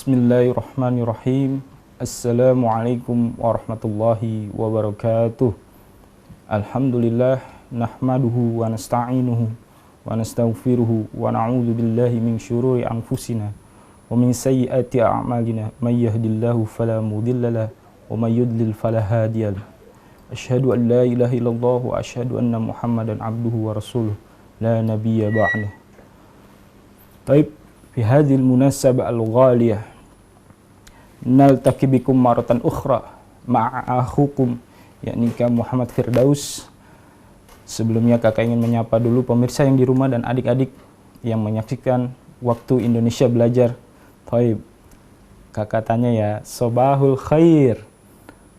Bismillahirrahmanirrahim. Assalamualaikum warahmatullahi wabarakatuh. Alhamdulillah nahmaduhu wa nasta'inuhu wa nastaghfiruhu wa na'udzu billahi min syururi anfusina wa min sayyiati a'malina may yahdihillahu fala mudhillalah wa may yudlil fala hadiyalah. Asyhadu an la ilaha illallah wa asyhadu anna Muhammadan abduhu wa rasuluh la nabiyya ba'dah. Baik, fi hadhil munasabah al-ghaliyah naltaqi bikum maratan ukhra ma'a akhukum yakni Kak Muhammad Firdaus. Sebelumnya kakak ingin menyapa dulu pemirsa yang di rumah dan adik-adik yang menyaksikan Waktu Indonesia Belajar. Baik, kakak tanya ya, sobahul khair.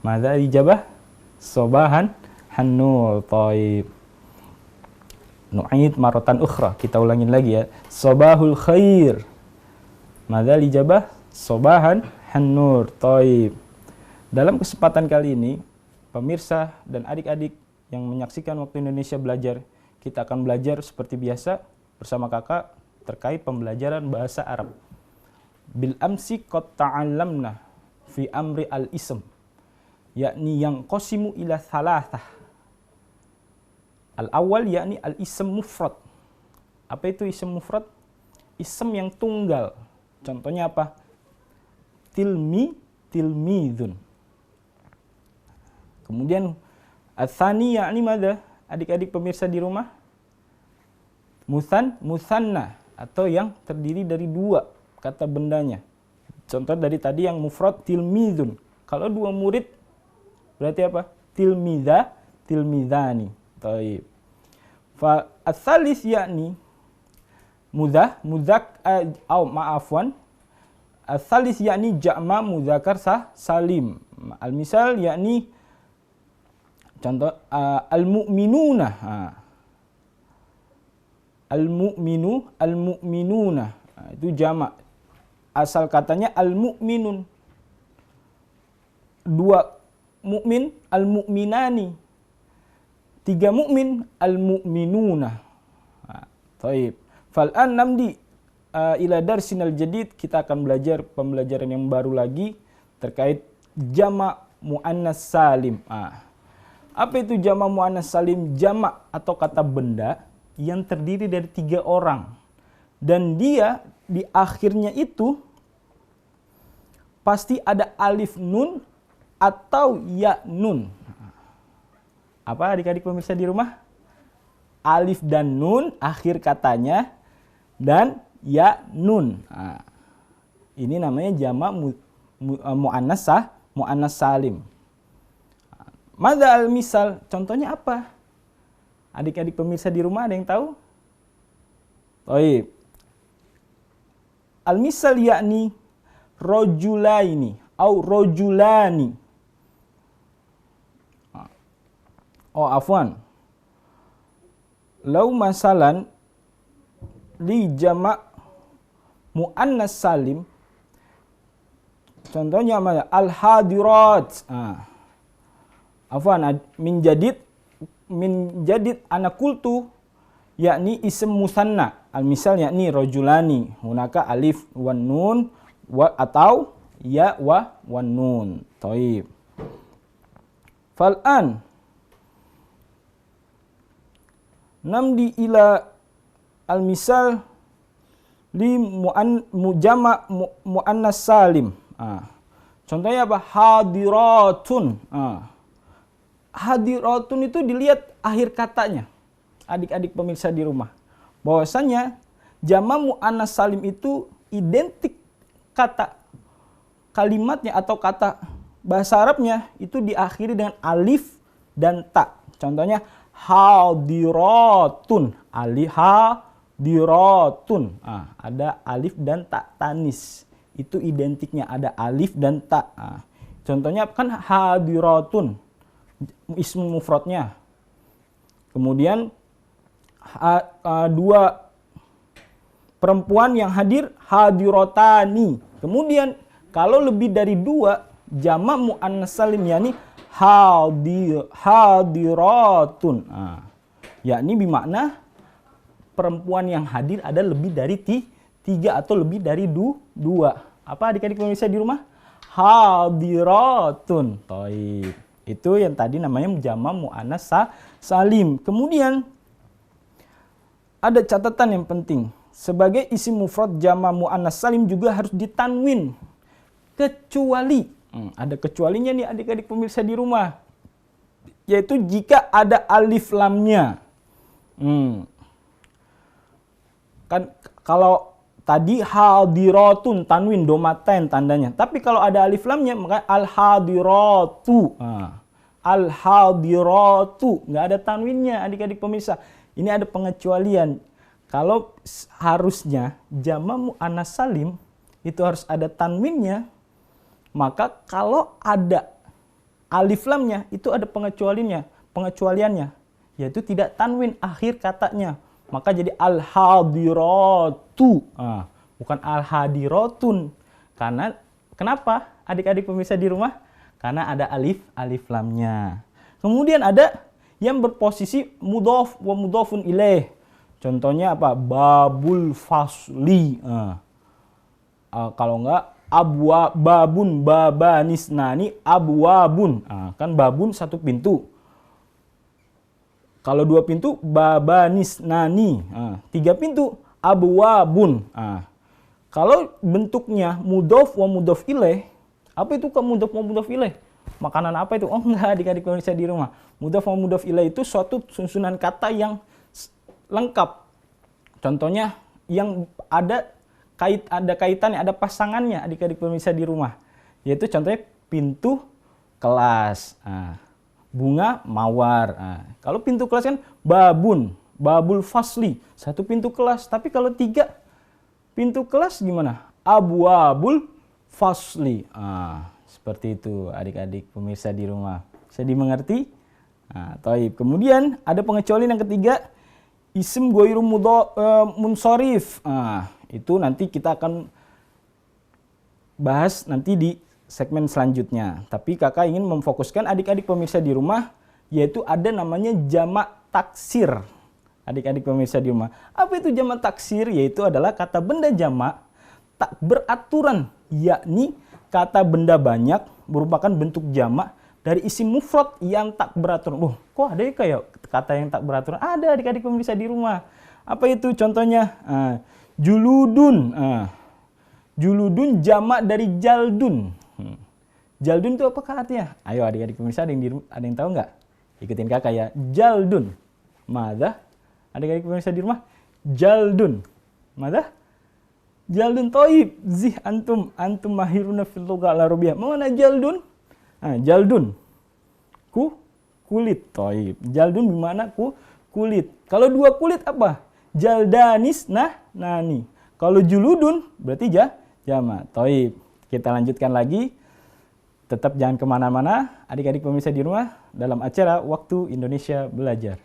Madza ijabah? Sobahan hannul. Baik. Nu'id maratan ukhra. Kita ulangin lagi ya. Sobahul khair. Madza ijabah? Sobahan hannur. Baik. Dalam kesempatan kali ini, pemirsa dan adik-adik yang menyaksikan Waktu Indonesia Belajar, kita akan belajar seperti biasa bersama kakak terkait pembelajaran bahasa Arab. Bil amsi qad ta'allamna fi amri al-ism, yakni yang qasimu ila thalathah. Al-awwal yakni al-ism mufrad. Apa itu ism mufrad? Ism yang tunggal. Contohnya apa? Tilmi, tilmidun. Kemudian Atsani yakni madza? Adik-adik pemirsa di rumah? Musanna atau yang terdiri dari dua kata bendanya. Contoh dari tadi yang mufrad tilmidun. Kalau dua murid berarti apa? Tilmidha, tilmidhani. Baik. Fa ats-tsalits yakni mudzak maafwan. Ats-tsalits yakni jama' mudzakkar salim. Al-misal yakni contoh al-mu'minuna. Al-mu'minuna. Itu jamak. Asal katanya al-mu'minun. Dua mukmin al-mu'minani. Tiga mukmin al-mu'minuna. Baik. Fal'an namdi ila darsinal jadid, kita akan belajar pembelajaran yang baru lagi terkait jamak muannas salim. Apa itu jamak muannas salim? Jamak atau kata benda yang terdiri dari tiga orang. Dan dia di akhirnya itu pasti ada alif nun atau ya nun. Apa adik-adik pemirsa di rumah? Alif dan nun akhir katanya dan ya nun. Ini namanya jamak muannas salim. Madza al-misal? Contohnya apa? Adik-adik pemirsa di rumah ada yang tahu? Baik. Al-misal yakni rojulaini atau rojulani. Oh, afwan. Lau masalan li jamak muannas salim. Contohnya apa? Al-hadirat. Afwan, min jadid ana qultu yakni ism musanna. Al-misal yakni rajulani. Hunaka alif wan nun wa atau ya wa wan nun. Thaib. Fal'an namdi ila al-misal li mujama' muannas salim. Contohnya apa? Hadiratun. Hadiratun itu dilihat akhir katanya. Adik-adik pemirsa di rumah. Bahwasanya jamak muannas salim itu identik kata kalimatnya atau kata bahasa Arabnya itu diakhiri dengan alif dan ta. Contohnya hadiratun. Alif hadiratun. Ada alif dan ta tanis. Itu identiknya ada alif dan ta. Contohnya kan hadiratun. Ismu mufradnya. Kemudian dua perempuan yang hadir hadirotani. Kemudian kalau lebih dari dua jamak muannas salim yakni hadiratun. Yakni bermakna perempuan yang hadir ada lebih dari tiga atau lebih dari dua. Apa adik-adik pemirsa di rumah? Hadiratun. Taib. Itu yang tadi namanya jama' muannas salim. Kemudian ada catatan yang penting. Sebagai isim mufrad jama' muannas salim juga harus ditanwin. Kecuali, ada kecualinya nih adik-adik pemirsa di rumah. Yaitu jika ada alif lamnya. Kan kalau tadi hadiratun tanwin domaten tandanya. Tapi kalau ada alif lamnya maka al-hadiratu. Al-hadiratu nggak ada tanwinnya adik-adik pemirsa. Ini ada pengecualian. Kalau harusnya jama' muannas salim itu harus ada tanwinnya, maka kalau ada alif lamnya itu ada pengecualiannya, yaitu tidak tanwin akhir katanya. Maka jadi al-hadiratu, bukan al-hadiratun. Karena kenapa adik-adik pemirsa di rumah? Karena ada alif lamnya. Kemudian ada yang berposisi mudhof wa mudhofun ilaih. Contohnya apa? Babul fasli. Kalau enggak babun, babanisnani, abwabun. Kan babun satu pintu. Kalau 2 pintu, babanisnani. 3 pintu, abwabun. Kalau bentuknya mudhof wa mudhof ilaih, apa itu kok mudhof wa mudhof ilaih? Makanan apa itu? Oh enggak, adik-adik pemirsa di rumah. Mudhof wa mudhof ilaih itu suatu susunan kata yang lengkap. Contohnya yang ada kaitannya, ada pasangannya adik-adik pemirsa di rumah. Yaitu contohnya pintu kelas. Bunga mawar. Kalau pintu kelas kan babul fasli, satu pintu kelas. Tapi kalau 3 pintu kelas gimana? Abwabul fasli. Seperti itu adik-adik pemirsa di rumah. Bisa dimengerti? Taib. Kemudian ada pengecualian yang ketiga, isim ghairu munsharif. Itu nanti kita akan bahas nanti di segmen selanjutnya. Tapi kakak ingin memfokuskan adik-adik pemirsa di rumah, yaitu ada namanya jamak taksir. Adik-adik pemirsa di rumah. Apa itu jamak taksir? Yaitu adalah kata benda jamak tak beraturan, yakni kata benda banyak merupakan bentuk jamak dari isim mufrad yang tak beraturan. Kok ada ya kayak kata yang tak beraturan? Ada adik-adik pemirsa di rumah. Apa itu contohnya? Juludun. Juludun jamak dari jaldun. Jaldun itu apakah artinya? Ayo adik-adik pemirsa, ada yang tahu nggak? Ikutin kakak ya. Jaldun. Mada? Adik-adik pemirsa di rumah. Jaldun. Mada? Jaldun toib. Zih antum mahiruna fil lughah al-arabiyyah. Mana jaldun? Jaldun. Kulit. Toib. Jaldun bermakna kulit. Kalau 2 kulit apa? Jaldanis nani. Kalau juludun berarti jama. Toib. Kita lanjutkan lagi. Tetap jangan kemana-mana, adik-adik pemirsa di rumah, dalam acara Waktu Indonesia Belajar.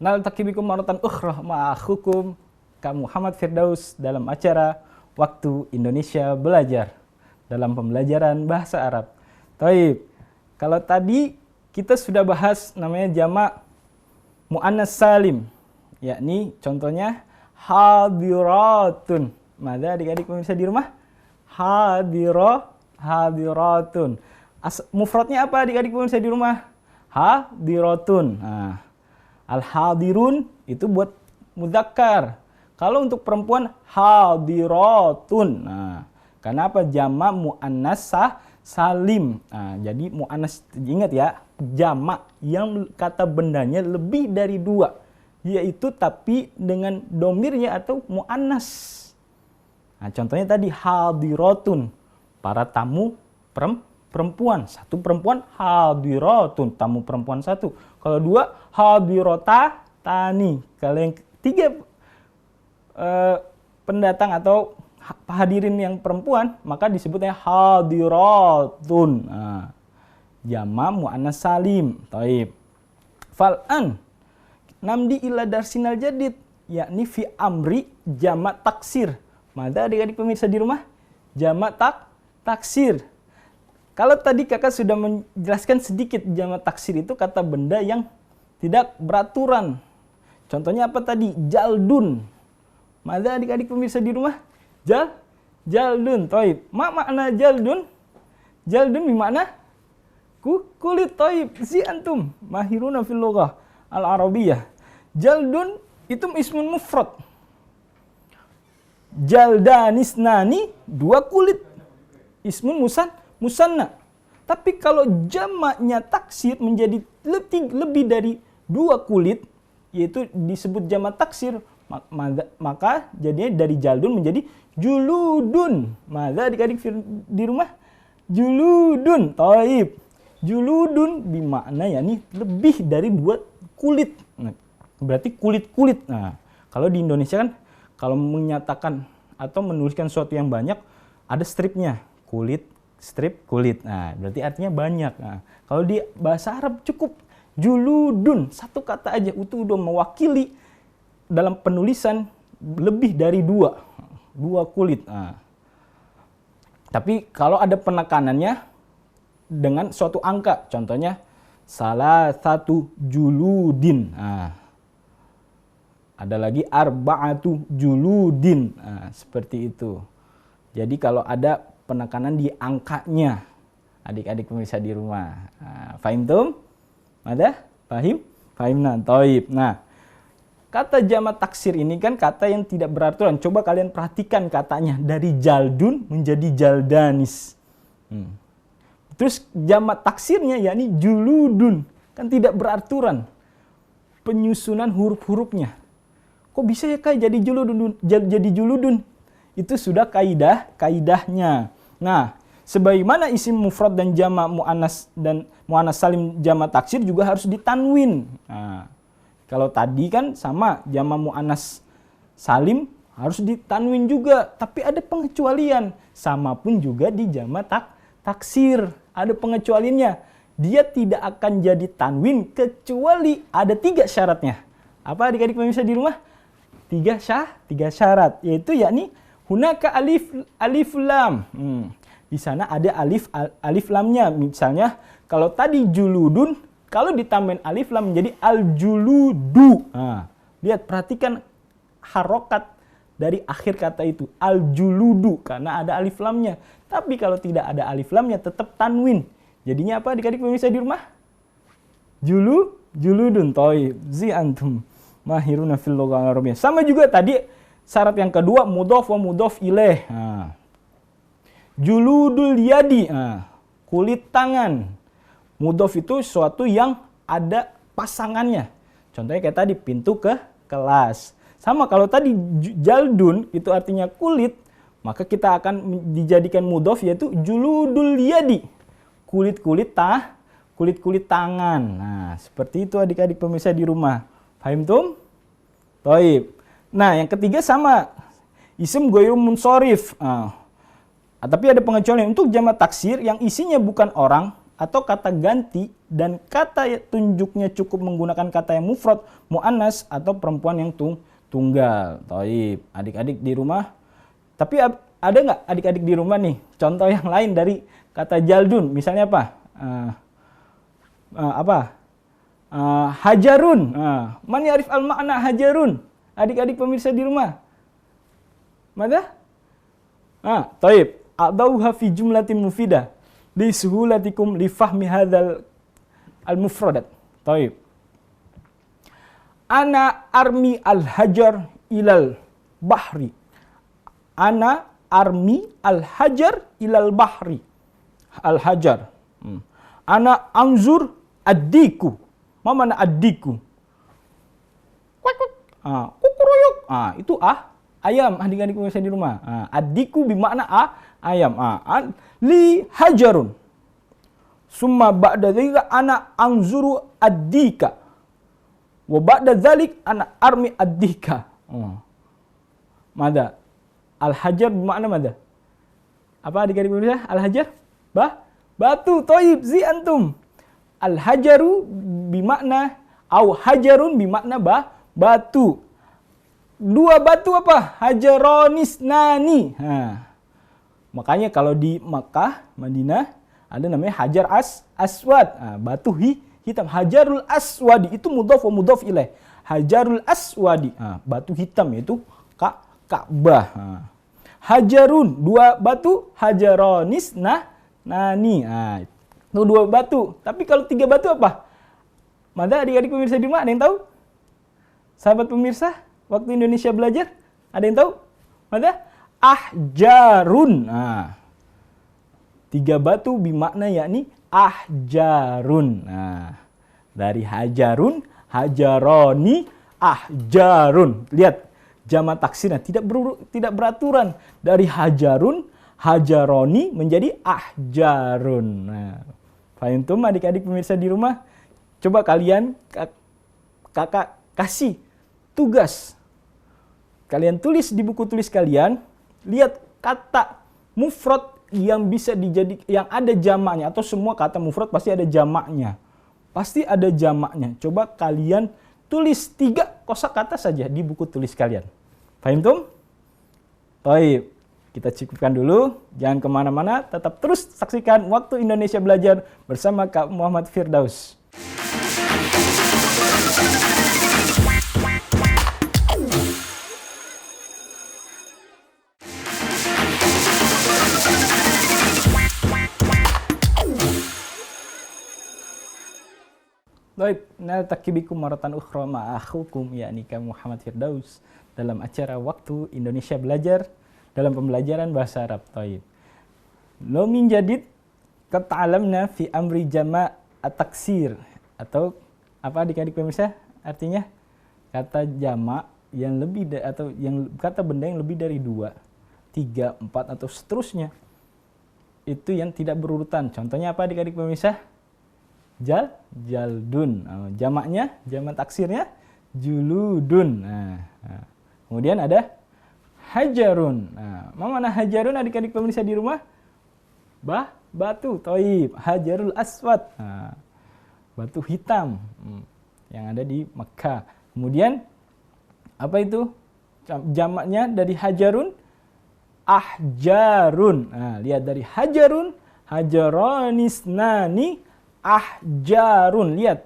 Naltaqi bikum maratan ukhra ma'akhukum Kak Muhammad Firdaus dalam acara Waktu Indonesia Belajar. Dalam pembelajaran bahasa Arab. Taib. Kalau tadi kita sudah bahas namanya jamak muannas salim, yakni contohnya hadiratun. Mada adik-adik pemirsa di rumah? Hadiratun. Mufradnya apa adik-adik pemirsa di rumah? Hadiratun. Al-hadirun itu buat mudzakkar. Kalau untuk perempuan hadiratun. Kenapa jamak muannas salim? Jadi muannas, ingat ya, jamak yang kata bendanya lebih dari 2, yaitu tapi dengan domirnya atau muannas. Contohnya tadi hadiratun, para tamu perempuan. 1 perempuan hadiratun, tamu perempuan 1. Kalau 2 hadiratani. Kalau yang 3 pendatang atau hadirin yang perempuan, maka disebutnya hadiratun. Jamak muannas salim. Taib. Fal'an namdi ila darsinal jadid, yakni fi amri jamak taksir. Mada adik-adik pemirsa di rumah? jamak taksir. Kalau tadi kakak sudah menjelaskan sedikit jamak taksir itu kata benda yang tidak beraturan. Contohnya apa tadi? Jaldun. Mana adik-adik pemirsa di rumah? Jaldun. Toib. Makna jaldun? Jaldun bermakna kulit. Toib. Si antum mahiruna fil lughah al-arabiyyah. Jaldun itu ismun mufrad. Jaldanisnani, 2 kulit. Ismun musanna. Tapi kalau jamaknya taksir menjadi lebih dari 2 kulit, yaitu disebut jamak taksir, maka jadinya dari jaldun menjadi juludun. Maka adik-adik di rumah? Juludun. Taib. Juludun bermakna yakni lebih dari 2 kulit. Nah, berarti kulit-kulit. Nah, kalau di Indonesia kan kalau menyatakan atau menuliskan sesuatu yang banyak ada stripnya. Kulit, strip, kulit. Nah, berarti artinya banyak. Nah, kalau di bahasa Arab cukup juludun, 1 kata aja itu udah mewakili dalam penulisan lebih dari 2 kulit. Nah, tapi kalau ada penekanannya dengan suatu angka, contohnya salah satu juludin. Nah, ada lagi arba'atu juludin. Nah, seperti itu. Jadi kalau ada penekanan di angkanya, adik-adik pemirsa di rumah. Fahim tum? Ada? Fahim? Fahimna. Taib. Nah, kata jamak taksir ini kan kata yang tidak beraturan. Coba kalian perhatikan katanya. Dari jaldun menjadi jaldanis. Terus jamak taksirnya yakni juludun. Kan tidak beraturan. Penyusunan huruf-hurufnya. Kok bisa ya Kak jadi juludun? Itu sudah kaidahnya. Nah, sebagaimana isim mufrad dan jamak muannas dan muannas salim jamak taksir juga harus ditanwin. Nah, kalau tadi kan sama jamak muannas salim harus ditanwin juga, tapi ada pengecualian. Sama pun juga di jamak taksir, ada pengecualiannya. Dia tidak akan jadi tanwin kecuali ada 3 syaratnya. Apa adik-adik pemirsa di rumah? 3 syarat, yaitu yakni hunaka alif lam. Di sana ada alif lamnya. Misalnya kalau tadi juludun, kalau ditambahin alif lam menjadi al-juludu. Nah, lihat perhatikan harokat dari akhir kata itu, al-juludu, karena ada alif lamnya. Tapi kalau tidak ada alif lamnya tetap tanwin. Jadinya apa adik-adik pemirsa di rumah? Juludun. Toib. Zi antum mahiruna fil lughah al-arabiyyah. Sama juga tadi syarat yang kedua, mudhof wa mudhof ilaih. Juludul yadi, kulit tangan. Mudhof itu sesuatu yang ada pasangannya. Contohnya kayak tadi, pintu ke kelas. Sama kalau tadi jaldun itu artinya kulit, maka kita akan dijadikan mudhof yaitu juludul yadi. Kulit-kulit tangan. Nah, seperti itu adik-adik pemirsa di rumah. Fahim tum? Taib. Nah, yang ketiga sama. Isim ghairu munsorif. Tapi ada pengecualian untuk jamak taksir yang isinya bukan orang atau kata ganti dan kata tunjuknya cukup menggunakan kata yang mufrad, muannas atau perempuan yang tunggal. Taib. Adik-adik di rumah. Tapi ada nggak adik-adik di rumah nih contoh yang lain dari kata jaldun? Misalnya apa? Hajarun. Man ya'rif al-makna hajarun? Adik-adik pemirsa di rumah. Mana? Taib. A'dauha fi jumlatin mufidah li suhulatikum li fahmi hadzal al-mufradat. Taib. Ana armi al-hajar ilal bahri. Ana armi al-hajar ilal bahri. Al-hajar. Ana anzur addiku. Ma mana addiku? Kukuruyuk. Itu ayam adik-adik pemirsa di rumah. Addiku bermakna ayam. Li hajarun. Summa ba'da dzalika ana anzuru addika. Wa ba'da dzalik ana armi addika. Mada? Al-hajar bermakna mada? Apa adik-adik pemirsa? Al-hajar? Batu. Toib. Zi antum. Al-hajaru bimakna au hajarun bimakna batu. 2 batu apa? Hajaronis nani. Makanya kalau di Makkah, Madinah ada namanya Hajar Aswad. Batu hitam. Hajarul Aswadi itu mudhaf wa mudhaf ilaih. Hajarul Aswadi, batu hitam itu Ka'bah. Hajarun, dua batu. Hajaronis nani. Itu dua batu. Tapi kalau tiga batu apa? Mada adik-adik pemirsa di rumah ada yang tahu? Sahabat pemirsa, waktu Indonesia belajar, ada yang tahu? Mada? Ahjarun. Tiga batu bimakna yakni ahjarun. Dari hajarun, hajaroni, ahjarun. Lihat, jamak taksirnya tidak beraturan. Dari hajarun, hajaroni menjadi ahjarun. Fahim tuh adik-adik pemirsa di rumah? Coba kalian, kakak kasih tugas. Kalian tulis di buku tulis kalian, lihat kata mufrad yang bisa yang ada jamaknya, atau semua kata mufrad pasti ada jamaknya. Pasti ada jamaknya. Coba kalian tulis 3 kosakata saja di buku tulis kalian. Fahim tum? Baik, kita cukupkan dulu. Jangan kemana-mana, tetap terus saksikan Waktu Indonesia Belajar bersama Kak Muhammad Firdaus. Baik, naltaqibikum maratan ukhra ma'akhukum yakni Kak Muhammad Firdaus dalam acara Waktu Indonesia Belajar dalam pembelajaran bahasa Arab. Baik. Lo min jadid kata'alamna fi amri jama' at-taksir, atau apa adik-adik pemirsa? Artinya kata jamak yang lebih atau yang kata benda yang lebih dari 2, 3, 4 atau seterusnya. Itu yang tidak berurutan. Contohnya apa adik-adik pemirsa? Jaldun. Jamaknya, jamak taksirnya juludun. Kemudian ada hajarun. Mana hajarun adik-adik pemirsa di rumah? Batu. Thaib. Hajarul aswad. Batu hitam yang ada di Makkah. Kemudian apa itu? Jamaknya dari hajarun, ahjarun. Lihat dari hajarun, hajaronisnani, ahjarun. Lihat,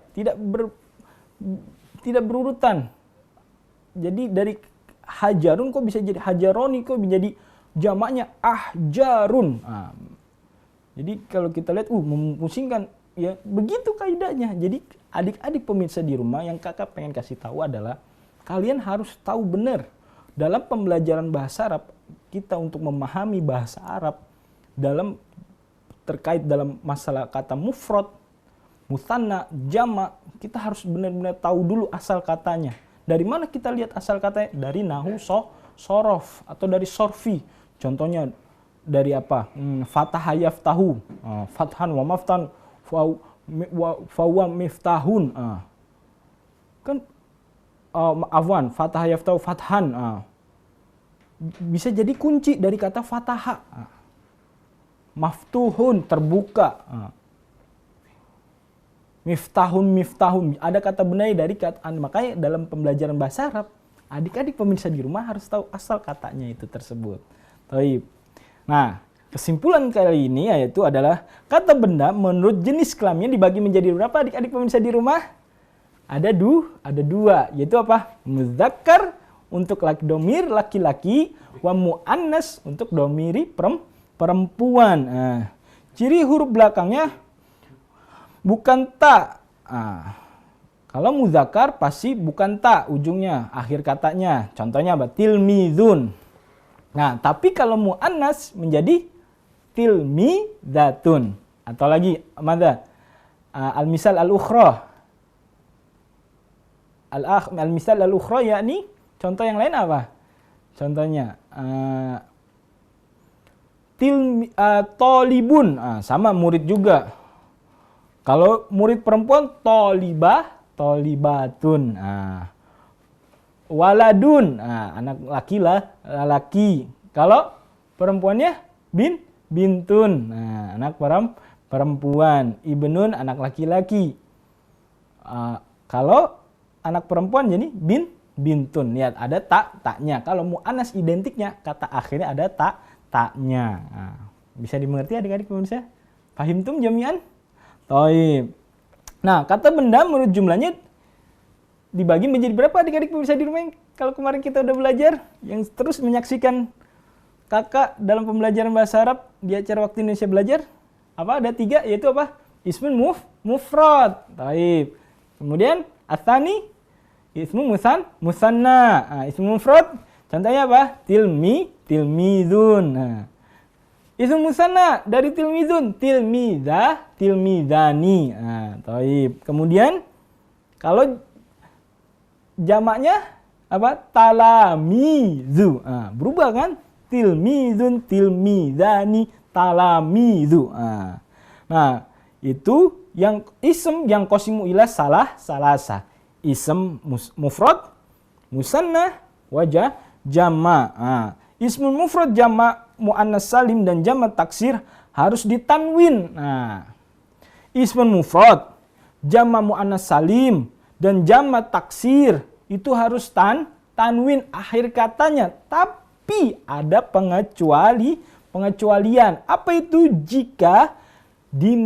tidak berurutan. Jadi dari hajarun kok bisa jadi hajaroni, kok menjadi jamaknya ahjarun. Jadi kalau kita lihat memusingkan, ya begitu kaidahnya. Jadi adik-adik pemirsa di rumah, yang kakak pengen kasih tahu adalah kalian harus tahu benar dalam pembelajaran bahasa Arab kita untuk memahami bahasa Arab terkait dalam masalah kata mufrad, musanna, jamak, kita harus benar-benar tahu dulu asal katanya. Dari mana kita lihat asal katanya? Dari nahu sorof atau dari sorfi. Contohnya dari apa? Fatah yaftahu, fathan wa maftan, fawa miftahun. Kan afwan, fatah yaftahu fathan. Bisa jadi kunci dari kata fataha. Maftuhun, terbuka. Miftahun, ada kata benai dari kata. Makanya dalam pembelajaran bahasa Arab, adik-adik pemirsa di rumah harus tahu asal katanya itu tersebut. Taib. Nah, kesimpulan kali ini yaitu adalah kata benda menurut jenis kelamin dibagi menjadi berapa adik-adik pemirsa di rumah? Ada dua, yaitu apa? Mudzakkar untuk domir laki-laki, wa muannas untuk domiri perempuan. Ciri huruf belakangnya bukan ta. Kalau muzakkar pasti bukan ta ujungnya, akhir katanya. Contohnya apa? Tilmizun. Nah, tapi kalau muannas menjadi tilmizatun. Atau lagi, mana? Al-misal al-ukhra. Al-misal al-ukhra yakni contoh yang lain apa? Contohnya tolibun. Sama murid juga. Kalau murid perempuan tolibatun. Waladun, anak laki. Kalau perempuannya bintun, anak perempuan. Ibnun, anak laki-laki. Kalau anak perempuan jadi bintun. Lihat ada taknya. Kalau muannas identiknya kata akhirnya ada taknya. Nah, bisa dimengerti adik-adik pemirsa? Fahimtum jami'an? Taib. Nah, kata benda menurut jumlahnya dibagi menjadi berapa adik-adik pemirsa di rumah? Kalau kemarin kita udah belajar, yang terus menyaksikan kakak dalam pembelajaran bahasa Arab di acara Waktu Indonesia Belajar, apa? Ada 3, yaitu apa? Ismun mufrad. Taib. Kemudian atsani ismu musanna. Nah, ismu mufrad contohnya apa? Tilmidun. Nah, ismu musanna dari tilmidun, tilmidani. Nah, taib. Kemudian kalau jamaknya apa? Talamizu. Nah, berubah kan? Tilmidun, tilmidani, talamizu. Nah, itu yang ism yang qasimu ila salasa. Ism mufrad, musanna, wajah, jama. Ismul mufrad, jama muannas salim dan jama taksir harus ditanwin. Nah, ismul mufrad, jama muannas salim dan jama taksir itu harus tanwin akhir katanya. Tapi ada pengecualian. Apa itu? Jika di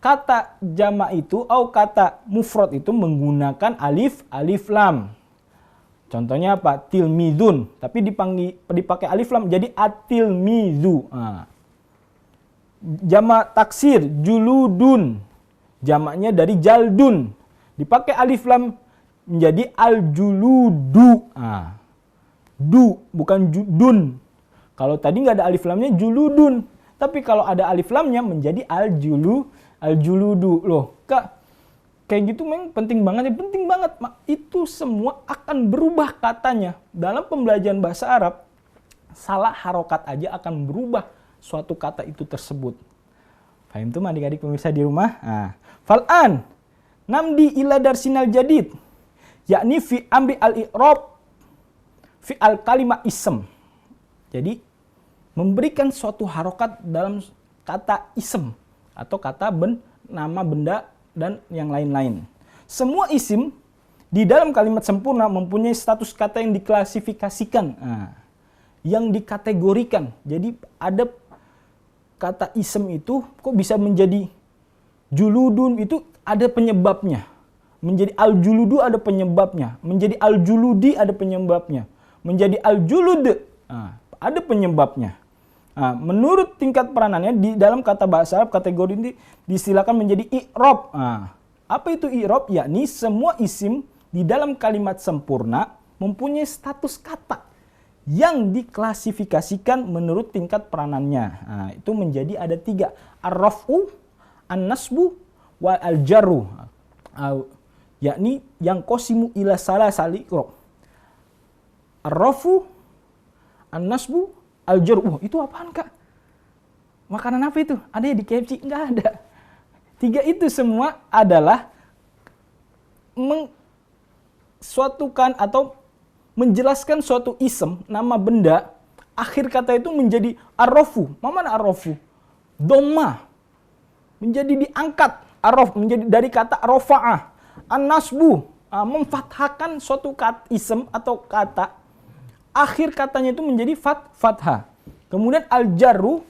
kata jama itu atau kata mufrad itu menggunakan alif lam. Contohnya apa? Tilmidun, tapi dipakai alif lam jadi atilmidu. Jama taksir juludun, jamaknya dari jaldun, dipakai alif lam menjadi aljuludu. Du bukan dun. Kalau tadi nggak ada alif lamnya juludun, tapi kalau ada alif lamnya menjadi aljuludu. Loh, Kak, kayak gitu memang penting banget ya, penting banget. Itu semua akan berubah katanya. Dalam pembelajaran bahasa Arab, salah harokat aja akan berubah suatu kata itu tersebut. Paham tuh adik-adik pemirsa di rumah? Fal'an namdi ila darsinal jadid, yakni fi amri al-i'rab fi al-kalimah ism. Jadi memberikan suatu harokat dalam kata ism atau kata nama benda dan yang lain-lain. Semua isim di dalam kalimat sempurna mempunyai status kata yang diklasifikasikan, yang dikategorikan. Jadi ada kata ism itu kok bisa menjadi juludun, itu ada penyebabnya. Menjadi al-juludu ada penyebabnya. Menjadi al-juludi ada penyebabnya. Menjadi al-julud ada penyebabnya. Menurut tingkat peranannya di dalam kata bahasa Arab, kategori ini disilakan menjadi i'rab. Apa itu i'rab? Yakni semua isim di dalam kalimat sempurna mempunyai status kata yang diklasifikasikan menurut tingkat peranannya. Itu menjadi ada 3. Ar-raf'u, an-nasbu, wal al-jarru. Yakni yang qasimu ila salasal i'rab. Ar-raf'u, an-nasbu, al-jarru. Itu apaan, Kak? Makanan apa itu? Ada ya di KFC? Enggak ada. 3 itu semua adalah suatukan atau menjelaskan suatu ism, nama benda, akhir kata itu menjadi ar-rafu. Mana ar-rafu? Dhamma. Menjadi diangkat. Ar-raf menjadi dari kata rafa'ah. An-nasbu, memfathahkan suatu kata ism atau kata, akhir katanya itu menjadi fathah. Kemudian al-jarru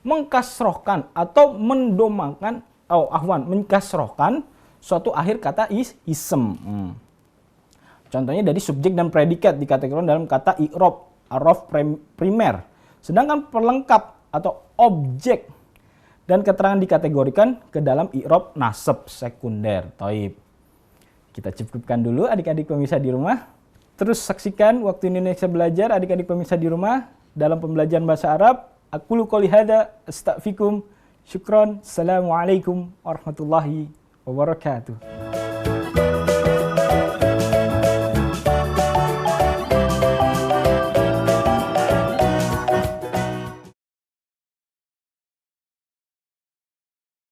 mengkasrohkan atau mendomakan, mengkasrohkan suatu akhir kata ism. Contohnya dari subjek dan predikat dikategorikan dalam kata i'rab, araf primer. Sedangkan pelengkap atau objek dan keterangan dikategorikan ke dalam i'rab nasab sekunder. Taib. Kita cukupkan dulu adik-adik pemirsa di rumah. Terus saksikan Waktu Indonesia Belajar adik-adik pemirsa di rumah dalam pembelajaran bahasa Arab. Aqulu qouli hadza astaghfirukum. Syukron. Assalamualaikum warahmatullahi wabarakatuh.